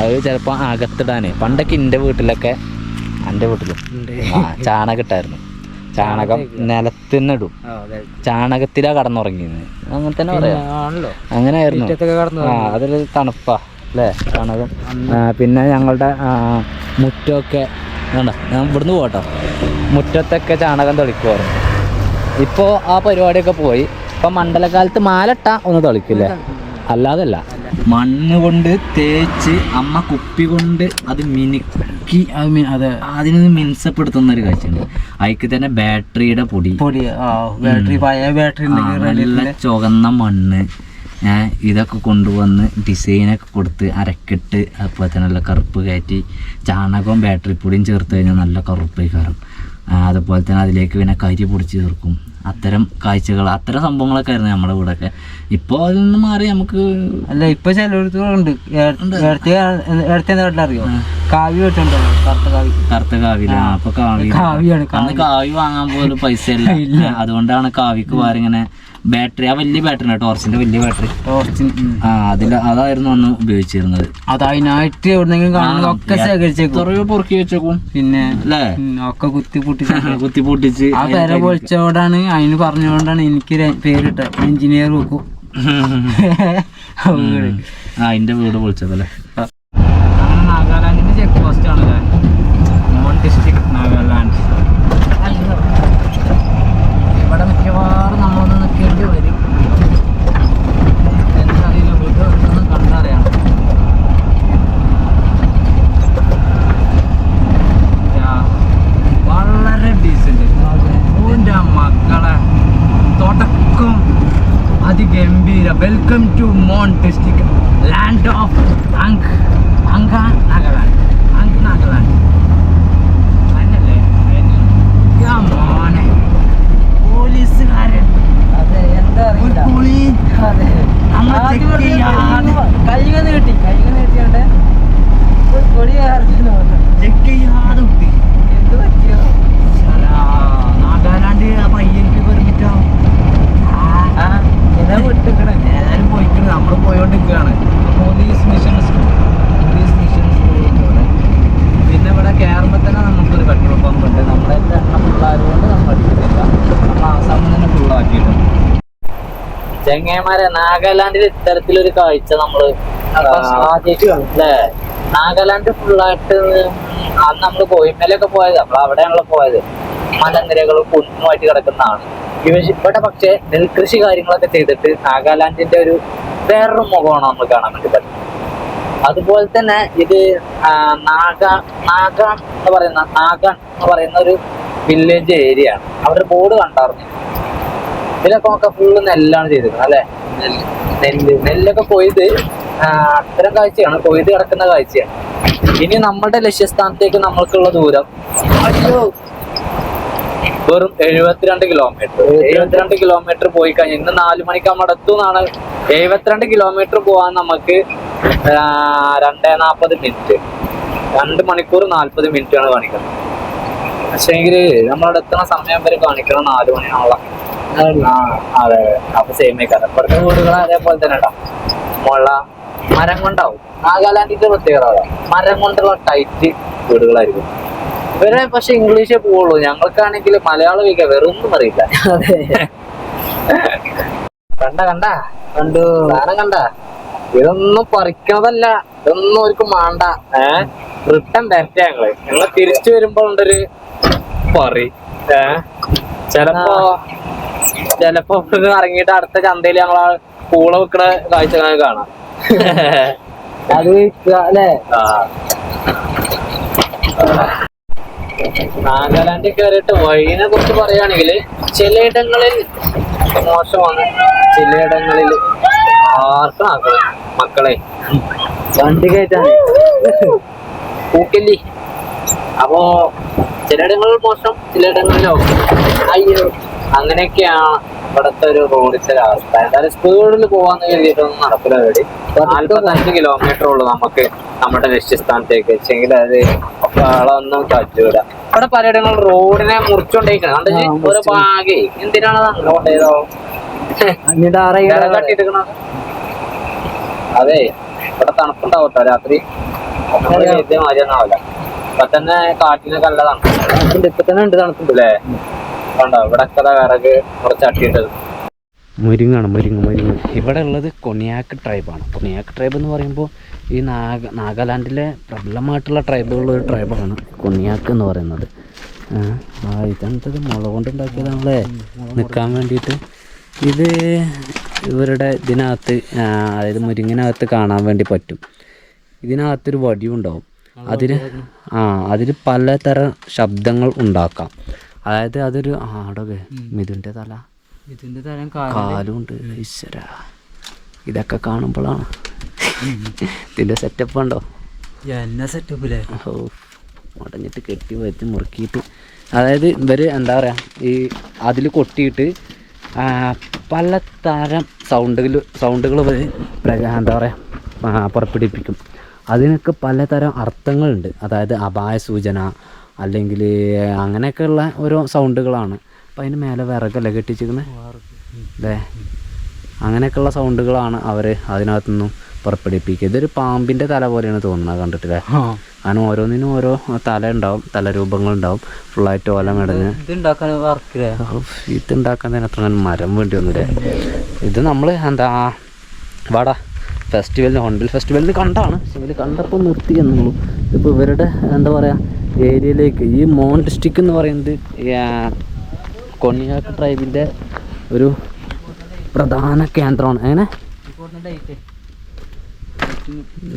അത് ചിലപ്പോൾ അകത്തിടാന്. പണ്ടൊക്കെ എൻ്റെ വീട്ടിലും ചാണകം ഇട്ടായിരുന്നു. ചാണകം നിലത്തിന് ഇടും, ചാണകത്തിലാ കടന്നുറങ്ങിയത്. അങ്ങനെ തന്നെ പറയാം, അങ്ങനെ ആയിരുന്നു. അതിൽ തണുപ്പാ അല്ലേ ചാണകം. പിന്നെ ഞങ്ങളുടെ മുറ്റമൊക്കെ വേണ്ട, ഞാൻ ഇവിടുന്ന് പോകട്ടോ, മുറ്റത്തൊക്കെ ചാണകം തെളിക്കുമായിരുന്നു. ഇപ്പോൾ ആ പരിപാടിയൊക്കെ പോയി. ഇപ്പം മണ്ഡലകാലത്ത് മാലട്ട ഒന്ന് തെളിക്കില്ലേ, അല്ലാതല്ല. മണ്ണ് കൊണ്ട് തേച്ച് അമ്മ കുപ്പി കൊണ്ട് അത് മിനുക്കി അത് അതിനൊന്ന് മിനുസപ്പെടുത്തുന്ന ഒരു കാഴ്ചയുണ്ട്. അതിക്ക് തന്നെ ബാറ്ററിയുടെ പൊടി, നല്ല ചുവന്ന മണ്ണ്, ഇതൊക്കെ കൊണ്ടുവന്ന് ഡിസൈനൊക്കെ കൊടുത്ത് അരക്കിട്ട്, അതുപോലെ തന്നെ നല്ല കറുപ്പ് കയറ്റി ചാണകവും ബാറ്ററി പൊടിയും ചേർത്ത് കഴിഞ്ഞാൽ നല്ല കറുപ്പായി കയറും. അതുപോലെ തന്നെ അതിലേക്ക് പിന്നെ കരി പൊടിച്ച് ചേർക്കും. അത്തരം കാഴ്ചകൾ, അത്തരം സംഭവങ്ങളൊക്കെ ആയിരുന്നു നമ്മുടെ കൂടെയൊക്കെ. ഇപ്പോൾ അതിൽ നിന്ന് മാറി നമുക്ക് അല്ല ഇപ്പൊ ചിലയിടത്തുണ്ട് അറിയോ കാവ്യ വെച്ചിട്ടുണ്ടോ കറുത്ത കാവില. അപ്പൊ കാവ്യാണ് അന്ന് കാവി വാങ്ങാൻ പോലും പൈസ ഇല്ല. അതുകൊണ്ടാണ് കാവിക്ക് പകരം ഇങ്ങനെ ബാറ്ററി, ആ വലിയ ബാറ്ററി, ടോർച്ചിന്റെ വലിയ ബാറ്ററി, അതായിരുന്നു അന്ന് ഉപയോഗിച്ചിരുന്നത്. അത് അതിനായിട്ട് എവിടെന്നെങ്കിലും കാണുന്നതൊക്കെ ശേഖരിച്ചേക്കും, പൊറുക്കി വെച്ചേക്കും. പിന്നെ അല്ലേ ഒക്കെ കുത്തി പൊട്ടിച്ച് ആ പേരെ പൊളിച്ചോടാണ്, അതിന് പറഞ്ഞുകൊണ്ടാണ് എനിക്ക് പേരിട്ട എഞ്ചിനീയർ വെക്കും. അതിന്റെ വീട് പൊളിച്ചതല്ലേ. നാഗാലാൻഡിന്റെ ചെക്ക് പോസ്റ്റ് ആണ് നോൺ ഡിസ്ട്രിക്ട് നാഗാലാൻഡ്. ഇവിടെ മിക്കവാറും നമ്മളൊന്ന് നിൽക്കേണ്ടി വരും. എന്നറിയില്ല, വീട്ടിൽ കണ്ടറിയണം. വളരെ ഡീസന്റ് ഓൻ്റെ മക്കളെ തുടക്കം അതിഗംഭീര. Welcome to Mon district land of Nagaland. Nagaland അതല്ലേ മോനെ പോലീസുകാരൻ. അതെ, എന്താ കൈകന്ന് കിട്ടിയാണ്ട് കൊടി ചെക്ക് ചെയ്യാതെ കിട്ടി. എന്ത് പറ്റിയോ നാഗാലാൻഡ് ആ പയ്യനിക്ക് പെർമിറ്റോ വിട്ടിക്കണേ, എല്ലാവരും പോയിക്കണേ. നമ്മൾ പോയോണ്ടിരിക്കുകയാണ്. പോലീസ് മിഷൻ സ്കൂൾ പിന്നെ ഇവിടെ കയറുമ്പോൾ തന്നെ നമുക്കൊരു പെട്രോൾ പമ്പ് ഉണ്ട്. നമ്മളെല്ലാം എണ്ണം ഫുള്ളായതുകൊണ്ട് നമ്മൾ അടിക്കുന്നില്ല, നമ്മൾ ആസാമിൽ തന്നെ ഫുള്ളാക്കിയിട്ടുണ്ട്. ചെങ്ങന്മാരെ, നാഗാലാൻഡിൽ ഇത്തരത്തിലൊരു കാഴ്ച നമ്മൾ ആദ്യമായിട്ട് കാണും അല്ലേ. നാഗാലാൻഡ് ഫുള്ളായിട്ട് അന്ന് നമ്മൾ കോയിമേലൊക്കെ പോയത്, നമ്മൾ അവിടെയാണല്ലോ പോയത്. മലനിരകളും കുന്നുമായിട്ട് കിടക്കുന്നതാണ് ഇവിടെ. പക്ഷേ നെൽകൃഷി കാര്യങ്ങളൊക്കെ ചെയ്തിട്ട് നാഗാലാൻഡിന്റെ ഒരു വേറൊരു മുഖമാണ് നമ്മൾ കാണാൻ വേണ്ടി പറ്റുന്നത്. അതുപോലെ തന്നെ ഇത് നാഗാൻ എന്ന് പറയുന്ന ഒരു വില്ലേജ് ഏരിയ ആണ്. അവിടെ ബോർഡ് കണ്ടായിരുന്നു. ഇതിലൊക്കെ നമുക്ക് ഫുള്ള് നെല്ലാണ് ചെയ്തിരുന്നത് അല്ലെ. നെല്ലൊക്കെ കൊയ്ത് അത്തരം കാഴ്ചയാണ്, കൊയ്ത് കിടക്കുന്ന കാഴ്ചയാണ്. ഇനി നമ്മുടെ ലക്ഷ്യസ്ഥാനത്തേക്ക് നമ്മൾക്കുള്ള ദൂരം വെറും 72 കിലോമീറ്റർ. 72 കിലോമീറ്റർ പോയി കഴിഞ്ഞാൽ ഇന്ന് 4 മണിക്ക് നമ്മൾ എത്തുന്നാണ്. 72 കിലോമീറ്റർ പോകാൻ നമുക്ക് 2:40 മിനിറ്റ്, 2 മണിക്കൂർ 40 മിനിറ്റ് ആണ് കാണിക്കുന്നത്. പക്ഷേങ്കിൽ നമ്മളവിടെ എത്തുന്ന സമയം വരെ കാണിക്കണം 4 മണിയാണല്ലോ. അതെ, അപ്പൊ സെയിമേക്കാണ്. ഇപ്പോഴത്തെ വീടുകൾ അതേപോലെ തന്നെ ഉണ്ടാവും. മരം കൊണ്ടാവും. നാഗാലാൻഡിന്റെ പ്രത്യേകത മരം കൊണ്ടുള്ള ടൈറ്റ് വീടുകളായിരിക്കും. ഇവരെ പക്ഷെ ഇംഗ്ലീഷേ പോവുള്ളൂ. ഞങ്ങൾക്കാണെങ്കിൽ മലയാളം കേൾക്കാൻ വേറെ ഒന്നും അറിയില്ല. കണ്ടു സാധനം ഇതൊന്നും പറിക്കണതല്ല, ഇതൊന്നും അവർക്ക് മാണ്ട. റിട്ടേൺ തരട്ടെ. ഞങ്ങൾ തിരിച്ചു വരുമ്പോ ഉണ്ടൊരു പറി. ചെലപ്പോ ഇറങ്ങിയിട്ട് അടുത്ത ചന്തയിൽ ഞങ്ങൾ പൂള വെക്കണ കാഴ്ച കാണാം. അത് അല്ലേ. നാഗാലാൻഡിൽ കയറിയിട്ട് വഴിനെ കുറിച്ച് പറയുകയാണെങ്കിൽ ചിലയിടങ്ങളിൽ മോശമാണ്, ചിലയിടങ്ങളിൽ ആർക്കും മക്കളെ വണ്ടി കയറ്റാൻ പൂക്കല്ലി. അപ്പോ ചിലയിടങ്ങളിൽ മോശം, ചിലയിടങ്ങളിലോ അയ്യോ. അങ്ങനെയൊക്കെയാണ് ഇവിടുത്തെ ഒരു റോഡിന്റെ അവസ്ഥ. എന്തായാലും സ്പീഡിൽ പോവാന്ന് കരുതിയിട്ടൊന്നും നടക്കില്ല. വേണ്ടി 45 കിലോമീറ്റർ ഉള്ളു നമുക്ക് നമ്മുടെ ലക്ഷ്യസ്ഥാനത്തേക്ക്. വെച്ചെങ്കിൽ അത് ഒന്നും പറ്റൂല. ഇവിടെ പലയിടങ്ങൾ റോഡിനെ മുറിച്ചോണ്ടിരിക്കണം. കണ്ടു ഓരോ ഭാഗേ എന്തിനാണ് അങ്ങനെ കൊണ്ടേതോ കട്ടിട്ടിരിക്കണത്. അതെ, ഇവിടെ തണുപ്പുണ്ടാവട്ടോ രാത്രി. മാതിരിയൊന്നാവില്ല. ഇപ്പൊ തന്നെ കാറ്റിനൊക്കെ നല്ല തണുപ്പുണ്ട്. ഇപ്പൊ തന്നെ ഉണ്ട് തണുപ്പുണ്ട് അല്ലേ. കണ്ടോ ഇവിടെ വിറക് കുറച്ച് അട്ടിയിട്ടത്. മുരിങ്ങ ഇവിടെ ഉള്ളത് കൊണിയാക്ക് ട്രൈബാണ്. കൊണിയാക്ക് ട്രൈബ് എന്ന് പറയുമ്പോൾ ഈ നാഗാലാൻഡിലെ പ്രബലമായിട്ടുള്ള ട്രൈബുകളൊരു ട്രൈബാണ് കൊണിയാക്ക് എന്ന് പറയുന്നത്. ഇതെന്തത് മുള കൊണ്ടുണ്ടാക്കിയതാണല്ലേ നിൽക്കാൻ വേണ്ടിയിട്ട്. ഇത് ഇവരുടെ ഇതിനകത്ത്, അതായത് മുരിങ്ങിനകത്ത് കാണാൻ വേണ്ടി പറ്റും. ഇതിനകത്തൊരു വടിയും ഉണ്ടാവും. അതിൽ പലതരം ശബ്ദങ്ങൾ ഉണ്ടാക്കാം. അതായത് അതൊരു ആടൊക്കെ മിഥുൻ്റെ തല, ഇതിന്റെ തരം കാലുണ്ട്. ഈശ്വര, ഇതൊക്കെ കാണുമ്പോഴാണ് ഇതിന്റെ സെറ്റപ്പ് ഉണ്ടോ. സെറ്റപ്പില്ലേ. മുടഞ്ഞിട്ട് കെട്ടി വെച്ച് മുറുക്കിയിട്ട്, അതായത് ഇവർ എന്താ പറയുക ഈ അതിൽ കൊട്ടിയിട്ട് പലതരം സൗണ്ടുകൾ എന്താ പറയുക പുറപ്പെടുവിപ്പിക്കും. അതിനൊക്കെ പലതരം അർത്ഥങ്ങളുണ്ട്. അതായത് അപായ സൂചന അല്ലെങ്കിൽ അങ്ങനെയൊക്കെയുള്ള ഓരോ സൗണ്ടുകളാണ്. അപ്പം അതിന് മേലെ വിറകല്ലേ കെട്ടിച്ചിരിക്കുന്നത് അല്ലേ, അങ്ങനെയൊക്കെയുള്ള സൗണ്ടുകളാണ് അവർ അതിനകത്തുനിന്നും പുറപ്പെടുവിപ്പിക്കുക. ഇതൊരു പാമ്പിൻ്റെ തല പോലെയാണ് തോന്നുന്നത് കണ്ടിട്ടില്ലേ. കാരണം ഓരോന്നിനും ഓരോ തല ഉണ്ടാവും, തലരൂപങ്ങളുണ്ടാവും, ഫുള്ളായിട്ട് ഓല മെടഞ്ഞ്. ഇതുണ്ടാക്കാൻ തന്നെ അത്ര മരം വേണ്ടി വന്നില്ലേ. ഇത് നമ്മൾ എന്താ വാടാ ഫെസ്റ്റിവലിന് ഹോൺബിൽ ഫെസ്റ്റിവലിന് കണ്ടാണ്, പക്ഷേ ഇവർ കണ്ടപ്പോൾ നിർത്തി എന്നുള്ളൂ. ഇപ്പോൾ ഇവരുടെ എന്താ പറയുക ഏരിയയിലേക്ക് ഈ മോൺ ഡിസ്ട്രിക്ട് എന്ന് പറയുന്നത് കൊണ്ണിയാക്ക് ട്രൈബിൻ്റെ ഒരു പ്രധാന കേന്ദ്രമാണ്. എങ്ങനെ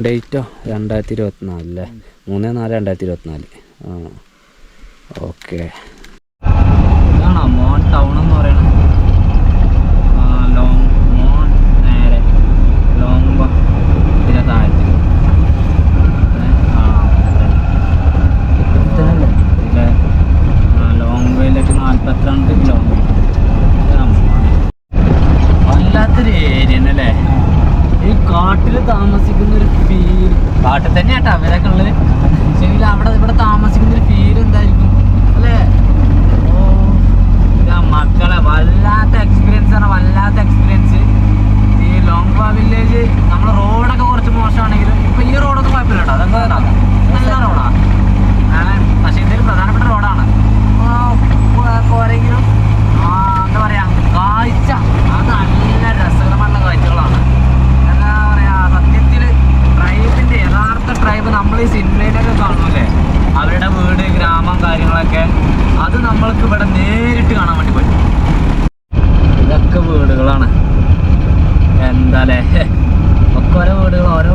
ഡേറ്റോ 2024 അല്ലേ, 3/4/2024. ഓക്കെ ഇതാണോ മോൺ ടൗൺ എന്ന് പറയുന്നത്. മോൺ നേരെ ലോങ് ഇതിൻ്റെ താഴത്ത് ഇതിലെ ലോങ് വേയിലേക്ക് 42 കിലോമീറ്റർ. വല്ലാത്തൊരു ഏരിയ അല്ലേ ഈ കാട്ടിൽ താമസിക്കുന്ന ഒരു ഫീൽ. കാട്ടിൽ തന്നെ കേട്ടോ അവരൊക്കെ ഉള്ളത്. ശരിക്കും ഇവിടെ താമസിക്കുന്ന ഒരു ഫീൽ എന്തായിരിക്കും അല്ലേ. ഓ മക്കളെ വല്ലാത്ത എക്സ്പീരിയൻസ് ആണ്, വല്ലാത്ത എക്സ്പീരിയൻസ്. ഈ ലോങ്ബ വില്ലേജ് നമ്മളെ റോഡൊക്കെ കുറച്ച് മോശമാണെങ്കിലും ഇപ്പൊ ഈ റോഡൊന്നും കുഴപ്പമില്ല കേട്ടോ, അതെന്താ നല്ല റോഡാണ്. പക്ഷേ ഇതൊരു പ്രധാനപ്പെട്ട റോഡാണ്. പോരെങ്കിലും എന്താ പറയാ കാഴ്ച അത് നല്ല രസകരമായിട്ടുള്ള കാഴ്ചകളാണ്. എന്താ പറയാ സത്യത്തിൽ ട്രൈബിന്റെ യഥാർത്ഥ ട്രൈബ് നമ്മൾ ഈ സിനിമയിലൊക്കെ കാണൂലേ, അവരുടെ വീട് ഗ്രാമം കാര്യങ്ങളൊക്കെ, അത് നമ്മൾക്ക് ഇവിടെ നേരിട്ട് കാണാൻ വേണ്ടി പറ്റും. ഇതൊക്കെ വീടുകളാണ്. എന്താലേ ഒക്കെ ഓരോ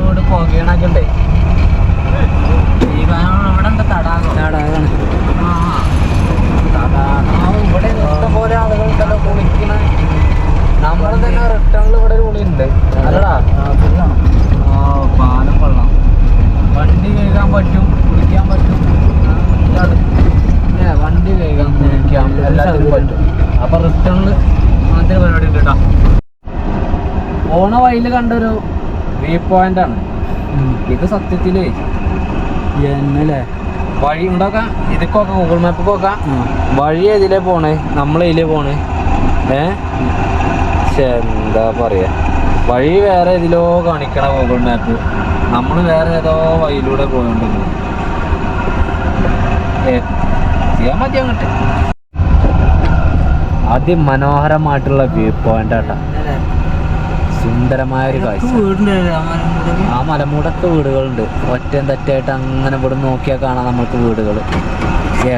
വീട് പുകയണൊക്കെ ഉണ്ട്. ഈ ഇവിടെ എന്താ തടാകമാണ്. ഇവിടെ ഇഷ്ടംപോലെ ആളുകളുണ്ടല്ലോ കുളിക്കണ. നമ്മൾ തന്നെ റിട്ടേണിൽ ഇവിടെ ഒരു കുളിയുണ്ട് അല്ലടാ. പാലം വെള്ളം വണ്ടി കഴുകാൻ പറ്റും, കുളിക്കാൻ പറ്റും, വണ്ടി കഴുകാൻ കുളിക്കാം, എല്ലാത്തിനും പറ്റും. അപ്പൊ റിട്ടേണിൽ അങ്ങനത്തെ പരിപാടി ഉണ്ട് കേട്ടോ. പോണ വഴിയിൽ കണ്ടൊരു വ്യൂ പോയിന്റ് ആണ് ഇത്. സത്യത്തില് എന്നല്ലേ വഴി ഉണ്ടാക്കാം, ഇതൊക്കെ ഗൂഗിൾ മാപ്പൊക്കെ നോക്കാം. വഴി ഏതിലേ പോണേ, നമ്മളതിലേ പോണേ. എന്താ പറയാ വഴി വേറെ ഏതിലോ കാണിക്കണ ഗൂഗിൾ മാപ്പ്, നമ്മൾ വേറെ ഏതോ വഴിയിലൂടെ പോയോണ്ടിരിക്കണം. ചെയ്യാൻ മതി അങ്ങോട്ട്. അതിമനോഹരമായിട്ടുള്ള വ്യൂ പോയിന്റ് ആട്ടാ, സുന്ദരമായ ഒരു കാഴ്ച. ആ മലമൂടൊക്കെ വീടുകളുണ്ട്, ഒറ്റയും തെറ്റായിട്ട് അങ്ങനെ ഇവിടെ നോക്കിയാൽ കാണാം നമ്മൾക്ക് വീടുകൾ.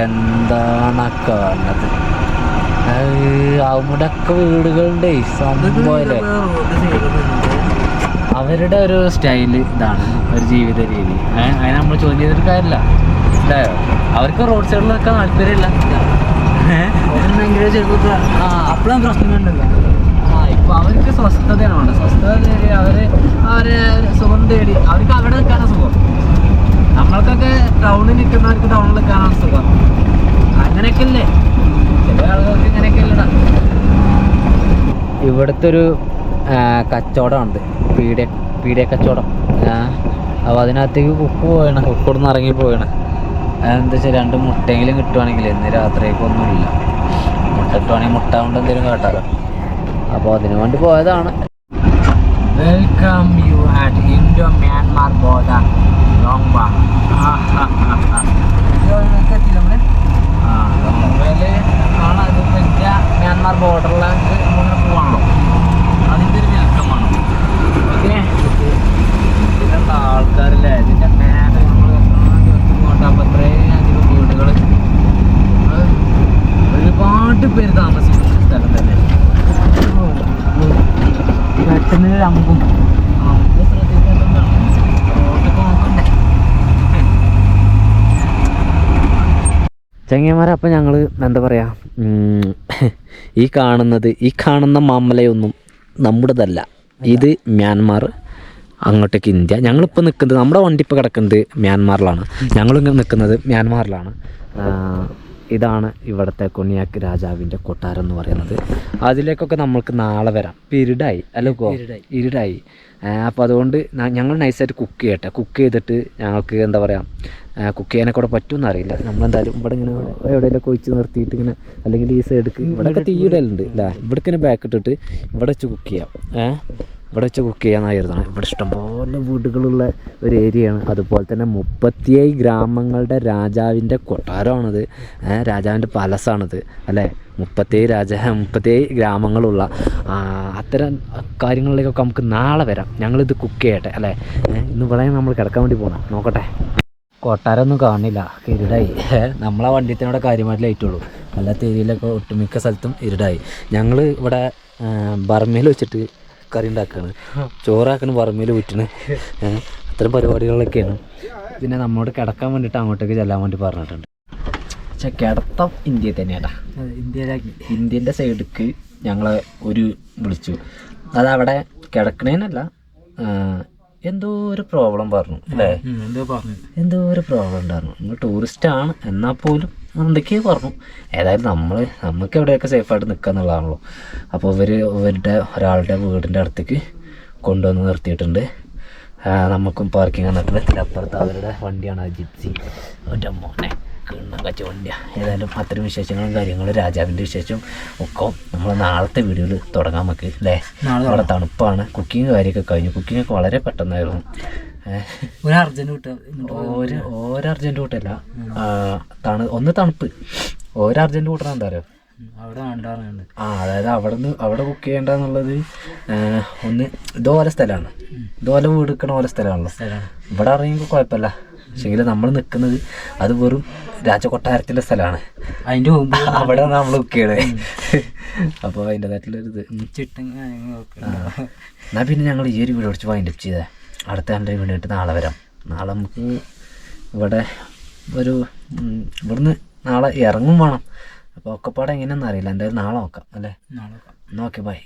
എന്താണ് കാണുന്നത്, അവിടൊക്കെ വീടുകളുണ്ട്. സംഭവല്ലേ അവരുടെ ഒരു സ്റ്റൈല് ഇതാണ്, ഒരു ജീവിത രീതി. അതിനെ നമ്മൾ ചോദ്യം ചെയ്തിട്ട് കാര്യമില്ല, മനസ്സിലായോ. അവർക്ക് റോഡ് സൈഡിലൊക്കെ താല്പര്യമില്ല. അപ്പോഴും പ്രശ്നങ്ങളുണ്ടല്ലോ. ഇപ്പൊ അവർക്ക് സ്വസ്ഥതയാണ് വേണ്ടത്. സ്വസ്ഥത തേടി അവരെ സുഖം തേടി അവർക്ക് അവിടെ നിൽക്കാനാണ് സുഖം. നമ്മൾക്കൊക്കെ ടൗണിൽ നിൽക്കുന്നവർക്ക് ടൗണിൽ നിൽക്കാനാണ് സുഖം. അങ്ങനെയൊക്കെ അല്ലേ ചില ആളുകൾക്ക്, ഇങ്ങനെയൊക്കെ അല്ലടാ. ഇവിടുത്തെ ഒരു കച്ചവടമുണ്ട്, പീഡിയ കച്ചവടം. അപ്പോൾ അതിനകത്തേക്ക് കുക്കൊടുന്ന് ഇറങ്ങി പോയാണ്. എന്താ വെച്ചാൽ 2 മുട്ടയെങ്കിലും കിട്ടുവാണെങ്കിൽ ഇന്ന് രാത്രിയൊക്കൊന്നുമില്ല. മുട്ട കിട്ടുവാണെങ്കിൽ മുട്ട കൊണ്ട് എന്തെങ്കിലും കേട്ടാലോ. അപ്പോൾ അതിനു വേണ്ടി പോയതാണ്. Welcome you at Indo Myanmar border Longwa. ലോങ്ബയില് കാണാം. ഇതിപ്പോൾ ഇന്ത്യ മ്യാൻമാർ ബോർഡറിലേക്ക് നമ്മളിങ്ങനെ പോവാണല്ലോ, അതിൻ്റെ ഒരു വെൽക്കമാണ്. ഓക്കെ, ഇതിലുള്ള ആൾക്കാരില്ലേ, ഇതിൻ്റെ മേലെ നമ്മൾ പോകണ്ടപ്പോൾ അത്രയും അധികം വീടുകൾ, ഒരുപാട് പേര് താമസിക്കുന്ന സ്ഥലം തന്നെ. പെട്ടെന്ന് അമ്പും ശ്രദ്ധിക്കേണ്ടതാണ്, റോഡൊക്കെ നോക്കണ്ടേ ചങ്ങന്മാരെ. അപ്പം ഞങ്ങൾ എന്താ പറയുക, ഈ കാണുന്ന മാമലയൊന്നും നമ്മുടേതല്ല. ഇത് മ്യാൻമാർ അങ്ങോട്ടേക്ക് ഇന്ത്യ. ഞങ്ങളിപ്പോൾ നിൽക്കുന്നത്, നമ്മുടെ വണ്ടി ഇപ്പോൾ കിടക്കുന്നത് മ്യാൻമാറിലാണ്, ഞങ്ങളിങ്ങനെ നിൽക്കുന്നത് മ്യാൻമാറിലാണ്. ഇതാണ് ഇവിടുത്തെ കൊണിയാക്ക് രാജാവിൻ്റെ കൊട്ടാരം എന്ന് പറയുന്നത്. അതിലേക്കൊക്കെ നമ്മൾക്ക് നാളെ വരാം. ഇപ്പോൾ ഇരുടായി അല്ലോ, ഇരുടായി. അപ്പോൾ അതുകൊണ്ട് ഞങ്ങൾ നൈസായിട്ട് കുക്ക് ചെയ്യട്ടെ. കുക്ക് ചെയ്തിട്ട് ഞങ്ങൾക്ക് എന്താ പറയുക, കുക്ക് ചെയ്യാനൊക്കെ ഇവിടെ പറ്റുമെന്ന് അറിയില്ല. നമ്മളെന്തായാലും ഇവിടെ ഇങ്ങനെ എവിടെയെങ്കിലൊക്കെ ഒഴിച്ച് നിർത്തിയിട്ട് ഇങ്ങനെ, അല്ലെങ്കിൽ ഈ സൈഡിലേക്ക് ഇവിടെയൊക്കെ തീയിടലുണ്ട് അല്ലേ, ഇവിടേക്ക് ഇങ്ങനെ ബാക്ക് ഇട്ടിട്ട് ഇവിടെ വെച്ച് കുക്ക് ചെയ്യാം. ഇവിടെ വെച്ച് കുക്ക് ചെയ്യാമെന്നായിരുന്നാണ്. ഇവിടെ ഇഷ്ടംപോലെ വീടുകളുള്ള ഒരു ഏരിയയാണ്. അതുപോലെ തന്നെ 37 ഗ്രാമങ്ങളുടെ രാജാവിൻ്റെ കൊട്ടാരമാണിത്, രാജാവിൻ്റെ പാലസാണിത് അല്ലേ. 37 ഗ്രാമങ്ങളുള്ള അത്തരം കാര്യങ്ങളിലേക്കൊക്കെ നമുക്ക് നാളെ വരാം. ഞങ്ങളിത് കുക്ക് ചെയ്യട്ടെ അല്ലേ. ഇന്ന് ഇവിടെ നമ്മൾ കിടക്കാൻ വേണ്ടി പോകണം. നോക്കട്ടെ, കൊട്ടാരമൊന്നും കാണില്ല, ഇരുടായി. നമ്മളെ വണ്ടിയത്തിനോടെ കാര്യമായിട്ട് ലൈറ്റുള്ളൂ, അല്ലാത്ത ഏരിയയിലൊക്കെ ഒട്ടുമിക്ക സ്ഥലത്തും ഇരുടായി. ഞങ്ങൾ ഇവിടെ ബർമയിൽ വെച്ചിട്ട് കറി ഉണ്ടാക്കുകയാണ്, ചോറാക്കണം, ബർമയിൽ ഊറ്റണ്, അത്തരം പരിപാടികളൊക്കെയാണ്. പിന്നെ നമ്മോട് കിടക്കാൻ വേണ്ടിയിട്ട് അങ്ങോട്ടേക്ക് ചെല്ലാൻ വേണ്ടി പറഞ്ഞിട്ടുണ്ട്. പക്ഷേ കിടത്തം ഇന്ത്യയിൽ തന്നെയാട്ടാ, ഇന്ത്യൻ്റെ സൈഡിലേക്ക് ഞങ്ങളെ ഒരു വിളിച്ചു. അതവിടെ കിടക്കണേനല്ല, എന്തോ ഒരു പ്രോബ്ലം പറഞ്ഞു അല്ലേ, എന്തോ ഒരു പ്രോബ്ലം ഉണ്ടായിരുന്നു. നമ്മൾ ടൂറിസ്റ്റാണ് എന്നാൽ പോലും എന്തൊക്കെയോ പറഞ്ഞു. ഏതായാലും നമുക്ക് എവിടെയൊക്കെ സേഫായിട്ട് നിൽക്കുക എന്നുള്ളതാണല്ലോ. അപ്പോൾ ഇവരുടെ ഒരാളുടെ വീടിൻ്റെ അടുത്തേക്ക് കൊണ്ടുവന്ന് നിർത്തിയിട്ടുണ്ട്. നമുക്കും പാർക്കിംഗ് എന്നിട്ടുണ്ട്. ഇതിനപ്പുറത്ത് അവരുടെ വണ്ടിയാണ് ജിപ്സി. അവൻ്റെ മോനെ കിണ്ണം കച്ച വണ്ടിയാണ്. ഏതായാലും അത്തരം വിശേഷങ്ങളും കാര്യങ്ങളും രാജാവിൻ്റെ വിശേഷം ഒക്കെ നമ്മൾ നാളത്തെ വീഡിയോയിൽ തുടങ്ങാൻ നമുക്ക് അല്ലേ. അവിടെ തണുപ്പാണ്, കുക്കിങ് കാര്യമൊക്കെ കഴിഞ്ഞു. കുക്കിങ്ങൊക്കെ വളരെ പെട്ടെന്നായിരുന്നു. ഒരർജൻറ്റ് കൂട്ടല്ല, ഒന്ന് തണുപ്പ്, ഒരർജൻറ്റ് കൂട്ടണം എന്താ പറയുക അതായത് അവിടെ കുക്ക് ചെയ്യേണ്ടതെന്നുള്ളത് ഒന്ന് ഇതുപോലെ സ്ഥലമാണ്, ഇതുപോലെ വീട് വെക്കണ പോലെ സ്ഥലമാണല്ലോ. ഇവിടെ അറിയുമ്പോൾ കുഴപ്പമില്ല. പക്ഷെങ്കിൽ നമ്മൾ നിൽക്കുന്നത് അത് വെറും രാജകൊട്ടാരത്തിൻ്റെ സ്ഥലമാണ്, അതിൻ്റെ മുമ്പ് അവിടെ നമ്മൾ കുക്ക് ചെയ്യണേ. അപ്പോൾ അതിൻ്റെതായിട്ടുള്ളൊരിത് എന്നാൽ പിന്നെ ഞങ്ങൾ ഈ ഒരു വീഡിയോ അടിച്ച് വൈൻഡപ്പ് ചെയ്തേ. അടുത്ത എൻ്റെ വീഡിയോ നാളെ വരാം. നാളെ നമുക്ക് ഇവിടെ ഇവിടുന്ന് നാളെ ഇറങ്ങും വേണം. അപ്പോൾ ഒക്കെപ്പാടെ എങ്ങനെയാണെന്ന് അറിയില്ല, എന്തായാലും നാളെ നോക്കാം അല്ലേ. നാളെ നോക്കാം. Okay, by.